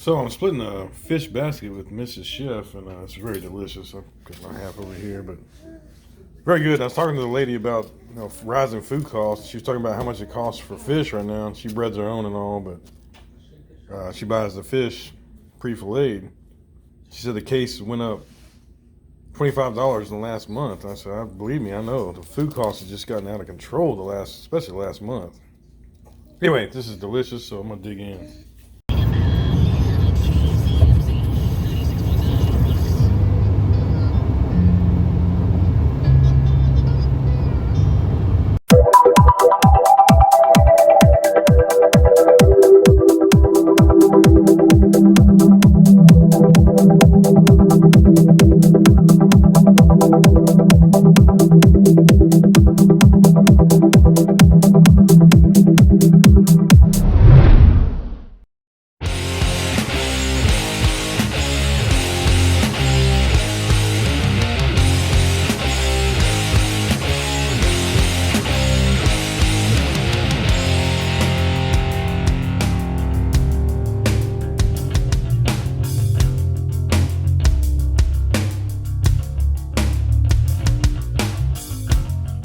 So I'm splitting a fish basket with Mrs. Chef, and it's very delicious. I've got my half over here, but very good. I was talking to the lady about rising food costs. She was talking about how much it costs for fish right now. She breads her own and all, but she buys the fish pre-filleted. She said the case went up $25 in the last month. I said, believe me, I know the food costs have just gotten out of control especially the last month. Anyway, this is delicious, so I'm gonna dig in.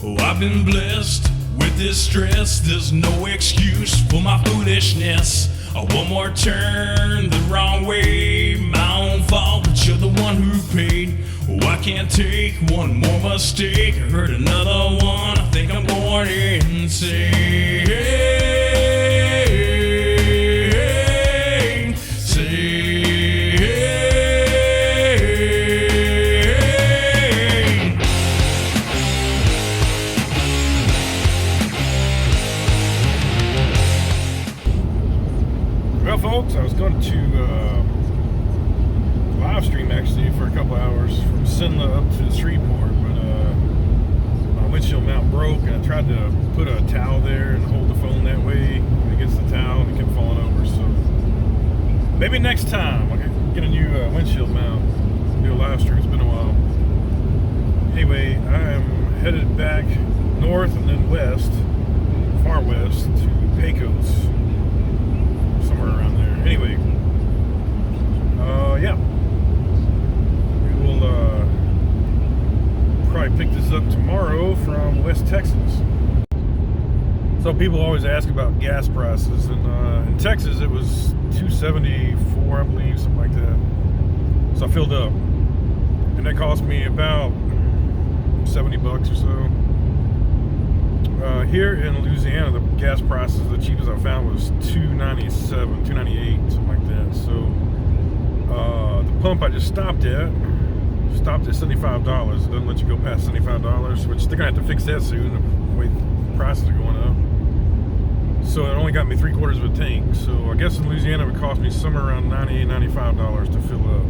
Oh, I've been blessed with this stress. There's no excuse for my foolishness. One more turn the wrong way, my own fault, but you're the one who paid. Oh, I can't take one more mistake. I heard another one, I think I'm going insane. Well, folks, I was going to live stream actually for a couple hours from Sinla up to Shreveport, but my windshield mount broke, and I tried to put a towel there and hold the phone that way against the towel, and it kept falling over. So maybe next time I'll get a new windshield mount, do a live stream. It's been a while. Anyway, I am headed back north and then west, far west, to Pecos. Somewhere around there. Anyway, yeah, we will probably pick this up tomorrow from West Texas. So people always ask about gas prices, and in Texas it was $2.74, I believe, something like that. So I filled up, and that cost me about $70 or so. Here in Louisiana, the gas prices, the cheapest I found was $2.97, $2.98, something like that. So the pump I just stopped at $75. It doesn't let you go past $75, which they're gonna have to fix that soon. The way prices are going up. So it only got me 3/4 of a tank. So I guess in Louisiana it would cost me somewhere around $98, $95 to fill up.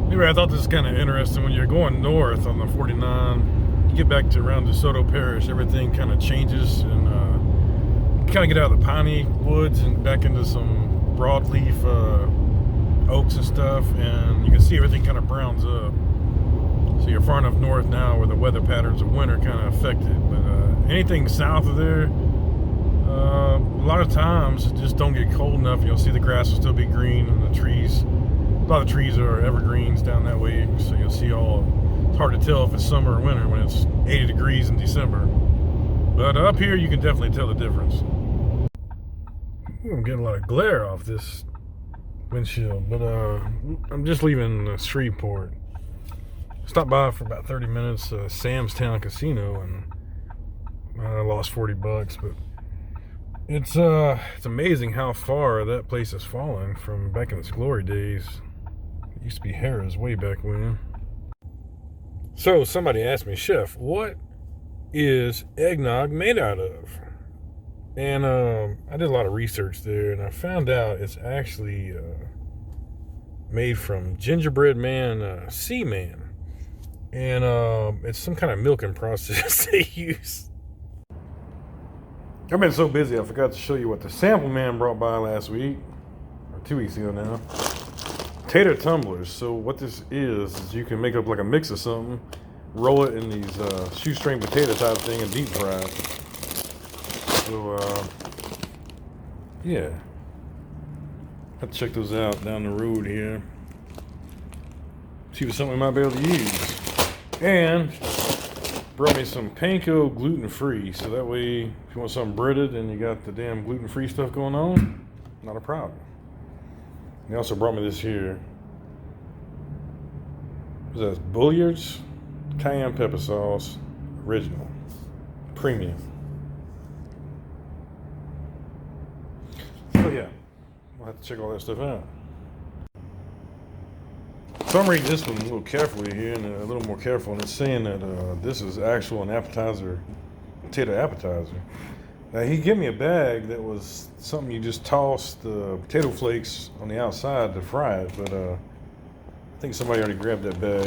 Anyway, I thought this was kind of interesting. When you're going north on the 49, you get back to around DeSoto Parish, everything kind of changes, and you kind of get out of the piney woods and back into some broadleaf oaks and stuff, and you can see everything kind of browns up. So you're far enough north now where the weather patterns of winter kind of affect it. But anything south of there, a lot of times it just don't get cold enough. You'll see the grass will still be green, and the trees. A lot of trees are evergreens down that way, so you'll see it's hard to tell if it's summer or winter when it's 80 degrees in December. But up here, you can definitely tell the difference. I'm getting a lot of glare off this windshield, but I'm just leaving Shreveport. Stopped by for about 30 minutes, Sam's Town Casino, and I lost $40, but it's amazing how far that place has fallen from back in its glory days. It used to be Harrah's way back when. So somebody asked me, Chef, what is eggnog made out of? And I did a lot of research there, and I found out it's actually made from gingerbread man, Seaman. And it's some kind of milking process they use. I've been so busy I forgot to show you what the sample man brought by last week, or 2 weeks ago now. Tater tumblers. So what this is you can make up like a mix of something, roll it in these shoestring potato type thing, and deep fry it. So, yeah. I'll check those out down the road here. See if it's something we might be able to use. And brought me some panko gluten-free, so that way if you want something breaded and you got the damn gluten-free stuff going on, not a problem. They also brought me this here. What's that? Bulliards cayenne pepper sauce, original, premium. So yeah, we'll have to check all that stuff out. So I'm reading this one a little carefully here, and a little more careful, and it's saying that this is actual an appetizer, potato appetizer. Now he gave me a bag that was something you just toss the potato flakes on the outside to fry it, but I think somebody already grabbed that bag.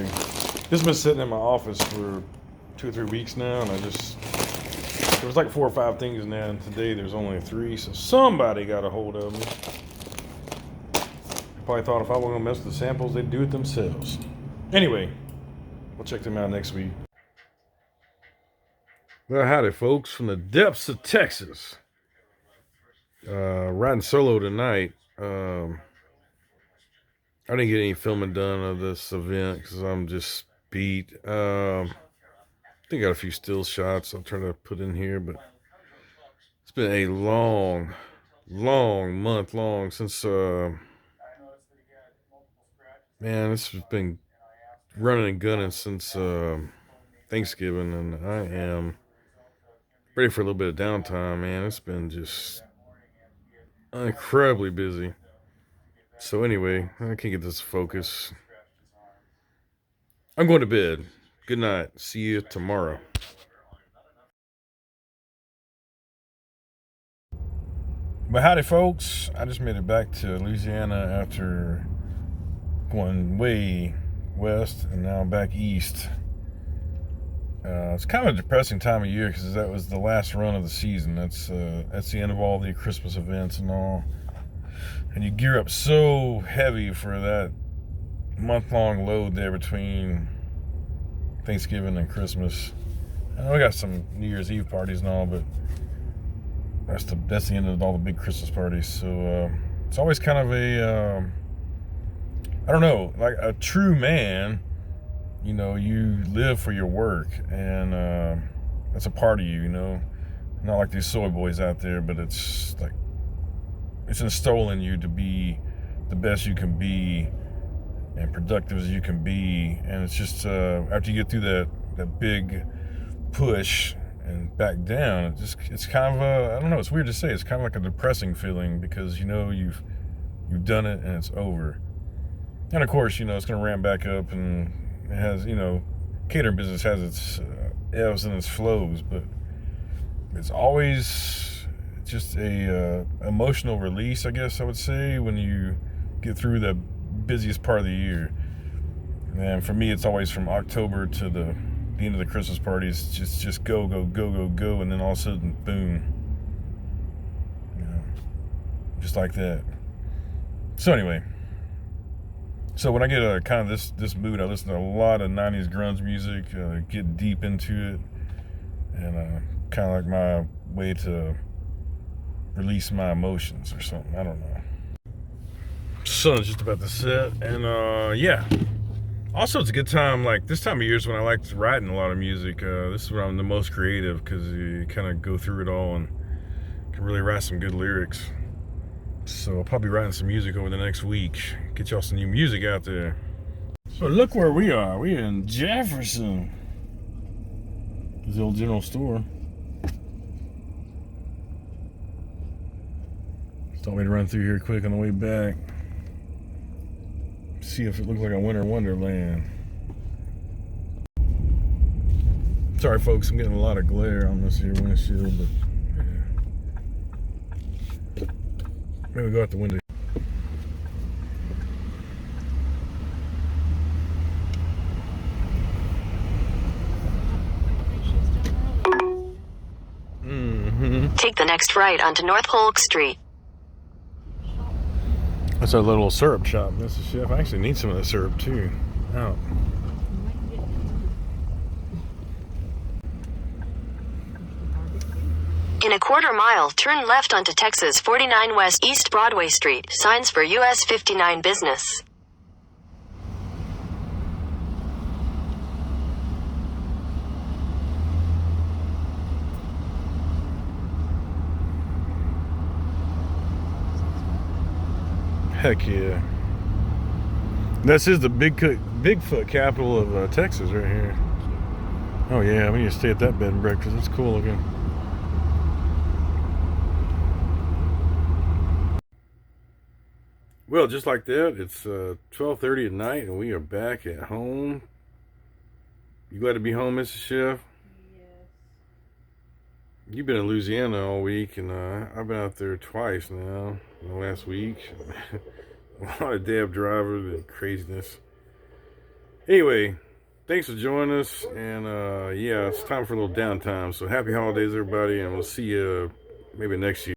This has been sitting in my office for 2 or 3 weeks now, and there was like 4 or 5 things in there, and today there's only 3, so somebody got a hold of me. Probably thought if I wasn't gonna mess with the samples, they'd do it themselves. Anyway, we'll check them out next week. Well, howdy, folks, from the depths of Texas. Riding solo tonight. I didn't get any filming done of this event because I'm just beat. I think I got a few still shots I'll try to put in here, but it's been a long month long since man, this has been running and gunning since Thanksgiving, and I am ready for a little bit of downtime, man. It's been just incredibly busy. So anyway, I can't get this focus. I'm going to bed. Good night. See you tomorrow. But howdy, folks. I just made it back to Louisiana after going way west, and now I'm back east. It's kind of a depressing time of year because that was the last run of the season. That's the end of all the Christmas events and all, and you gear up so heavy for that month-long load there between Thanksgiving and Christmas. I know we got some New Year's Eve parties and all, but that's the end of all the big Christmas parties. So it's always kind of a I don't know, like a true man, you know, you live for your work, and that's a part of you, you know. Not like these soy boys out there, but it's like, it's installed in you to be the best you can be and productive as you can be. And it's just, after you get through that big push and back down, it's kind of I don't know, it's weird to say, it's kind of like a depressing feeling because, you know, you've done it and it's over. And of course, you know, it's going to ramp back up, and it has, you know, catering business has its ebbs and its flows, but it's always just a emotional release, I guess I would say, when you get through the busiest part of the year. And for me, it's always from October to the end of the Christmas parties. Just go, and then all of a sudden, boom, you know, just like that. So anyway. So when I get kind of this mood, I listen to a lot of 90s grunge music, get deep into it, and kind of like my way to release my emotions or something. I don't know. Sun's just about to set, and yeah. Also, it's a good time, like this time of year is when I like writing a lot of music. This is when I'm the most creative because you kind of go through it all and can really write some good lyrics. So I'll probably be writing some music over the next week. Get y'all some new music out there. So look where we are. We're in Jefferson. This is the old general store. Thought we'd run through here quick on the way back. See if it looks like a winter wonderland. Sorry folks, I'm getting a lot of glare on this here windshield, but yeah. Maybe go out the window. Take the next right onto North Holk Street. That's our little syrup shop, Mrs. Chef. I actually need some of the syrup too. Oh. In a quarter-mile, turn left onto Texas 49 West East Broadway Street. Signs for US 59 business. Heck yeah. This is the Bigfoot capital of Texas right here. Oh yeah, we need to stay at that bed and breakfast. It's cool looking. Well, just like that, it's 12:30 at night, and we are back at home. You glad to be home, Mrs. Chef? Yes. You've been in Louisiana all week, and I've been out there twice now in the last week. A lot of dab drivers and craziness. Anyway, thanks for joining us, and yeah, it's time for a little downtime. So happy holidays, everybody, and we'll see you maybe next year.